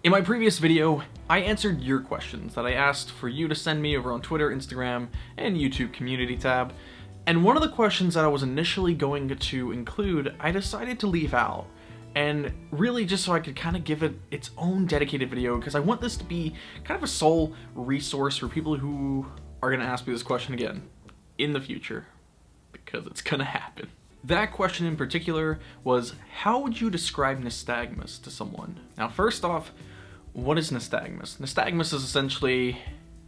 In my previous video, I answered your questions that I asked for you to send me over on Twitter, Instagram, and YouTube community tab. And one of the questions that I was initially going to include, I decided to leave out. And really just so I could kind of give it its own dedicated video, because I want this to be kind of a sole resource for people who are going to ask me this question again in the future, because it's going to happen. That question in particular was, how would you describe nystagmus to someone? Now, first off, what is nystagmus? Nystagmus is essentially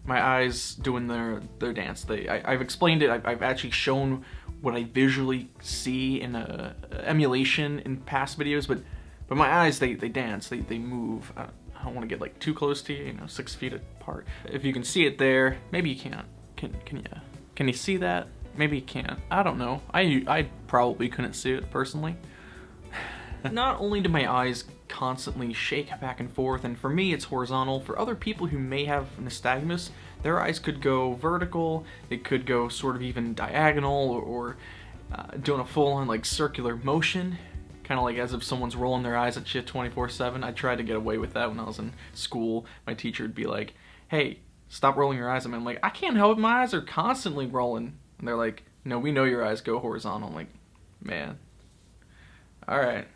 my eyes doing their dance. I've explained it. I've actually shown what I visually see in a emulation in past videos, but my eyes, they dance, they move. I don't want to get like too close to you, 6 feet apart. If you can see it there, maybe you can't. Can you see that? Maybe you can't. I don't know. I probably couldn't see it personally. Not only do my eyes constantly shake back and forth, and for me it's horizontal, for other people who may have nystagmus, their eyes could go vertical, they could go sort of even diagonal, or doing a full-on like circular motion, kind of like as if someone's rolling their eyes at you 24/7. I tried to get away with that when I was in school. My teacher would be like, hey, stop rolling your eyes. I'm like, I can't help it, my eyes are constantly rolling. And they're like, no, we know your eyes go horizontal. I'm like, man, all right.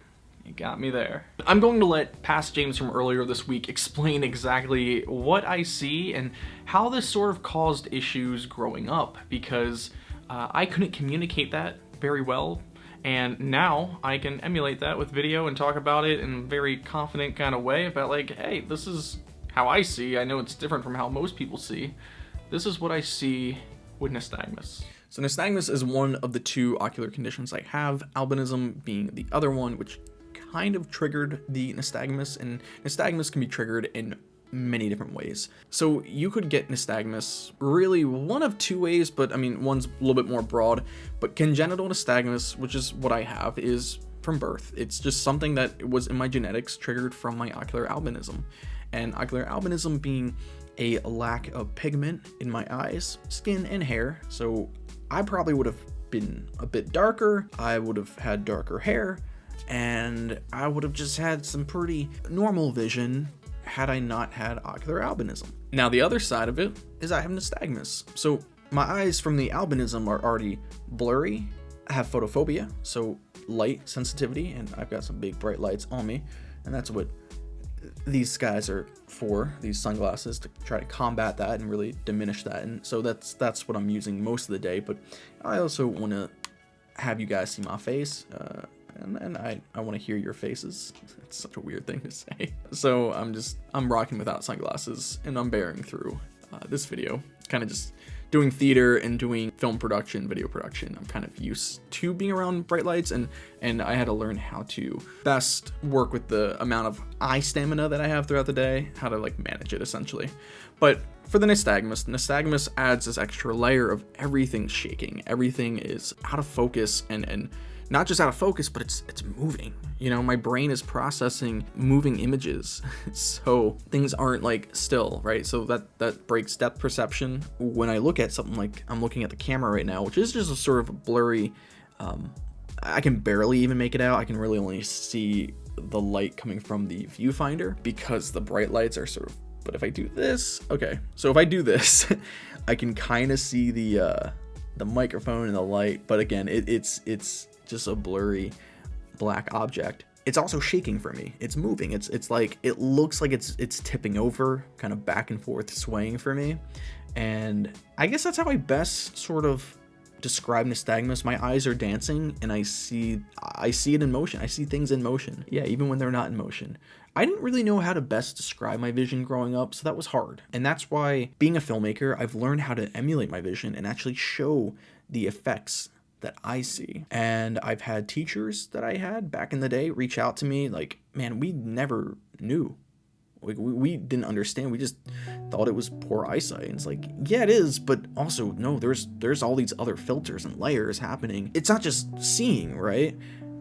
You got me there. I'm going to let Past James from earlier this week explain exactly what I see and how this sort of caused issues growing up, because I couldn't communicate that very well, and now I can emulate that with video and talk about it in a very confident kind of way about like, hey, this is how I see. I know it's different from how most people see. This is what I see with nystagmus. So nystagmus is one of the 2 ocular conditions I have, albinism being the other one, which kind of triggered the nystagmus, and nystagmus can be triggered in many different ways. So you could get nystagmus really one of 2 ways, but I mean, one's a little bit more broad. But congenital nystagmus, which is what I have, is from birth. It's just something that was in my genetics, triggered from my ocular albinism. And ocular albinism being a lack of pigment in my eyes, skin, and hair. So I probably would have been a bit darker, I would have had darker hair, and I would have just had some pretty normal vision had I not had ocular albinism. Now, the other side of it is I have nystagmus. So my eyes from the albinism are already blurry. I have photophobia, so light sensitivity, and I've got some big bright lights on me, and that's what these guys are for, these sunglasses, to try to combat that and really diminish that. And so that's what I'm using most of the day. But I also want to have you guys see my face, and I want to hear your faces. It's such a weird thing to say. So I'm rocking without sunglasses, and I'm bearing through this video, kind of just doing theater and doing film production, video production. I'm kind of used to being around bright lights, and I had to learn how to best work with the amount of eye stamina that I have throughout the day, how to like manage it essentially. But for the nystagmus adds this extra layer of everything shaking. Everything is out of focus, and not just out of focus, but it's moving. My brain is processing moving images, so things aren't like still, right? So that breaks depth perception. When I look at something like I'm looking at the camera right now, which is just a sort of blurry, I can barely even make it out. I can really only see the light coming from the viewfinder because the bright lights are sort of, but if I do this, okay. So if I do this, I can kind of see the microphone and the light, but again, it's just a blurry black object. It's also shaking for me. It's moving. It's like, it looks like it's tipping over, kind of back and forth swaying for me. And I guess that's how I best sort of describe nystagmus. My eyes are dancing, and I see it in motion. I see things in motion. Yeah, even when they're not in motion. I didn't really know how to best describe my vision growing up, so that was hard. And that's why, being a filmmaker, I've learned how to emulate my vision and actually show the effects that I see. And I've had teachers that I had back in the day reach out to me like, man, we never knew. Like, we didn't understand. We just thought it was poor eyesight. And it's like, yeah, it is, but also, no, there's all these other filters and layers happening. It's not just seeing, right?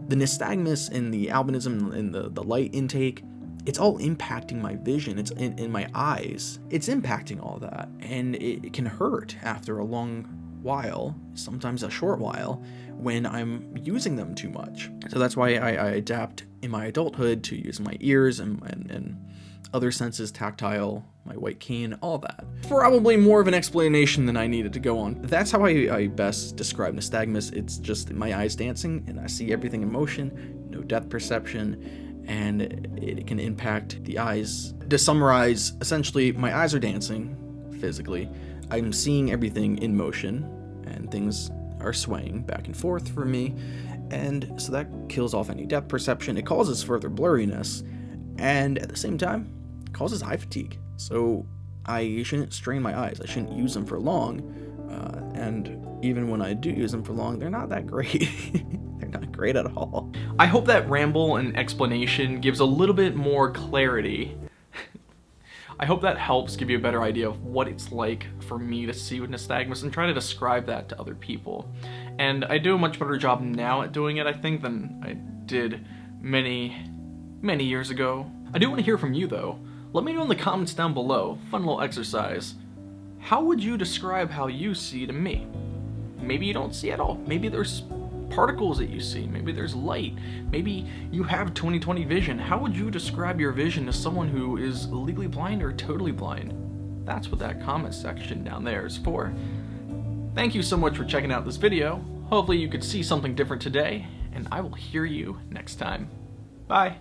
The nystagmus and the albinism and the light intake, it's all impacting my vision. It's in my eyes. It's impacting all that. And it can hurt after a long while, sometimes a short while, when I'm using them too much. So that's why I adapt in my adulthood to use my ears and other senses, tactile, my white cane, all that. Probably more of an explanation than I needed to go on. That's how I best describe nystagmus. It's just my eyes dancing and I see everything in motion, no depth perception, and it can impact the eyes. To summarize, essentially my eyes are dancing physically. I'm seeing everything in motion and things are swaying back and forth for me, and so that kills off any depth perception. It causes further blurriness, and at the same time causes eye fatigue. So I shouldn't strain my eyes. I shouldn't use them for long, and even when I do use them for long, they're not that great. They're not great at all. I hope that ramble and explanation gives a little bit more clarity. I hope that helps give you a better idea of what it's like for me to see with nystagmus and try to describe that to other people. And I do a much better job now at doing it, I think, than I did many years ago. I do want to hear from you, though. Let me know in the comments down below. Fun little exercise. How would you describe how you see to me? Maybe you don't see at all. Maybe there's particles that you see. Maybe there's light. Maybe you have 20/20 vision. How would you describe your vision to someone who is legally blind or totally blind? That's what that comment section down there is for. Thank you so much for checking out this video. Hopefully you could see something different today, and I will hear you next time. Bye.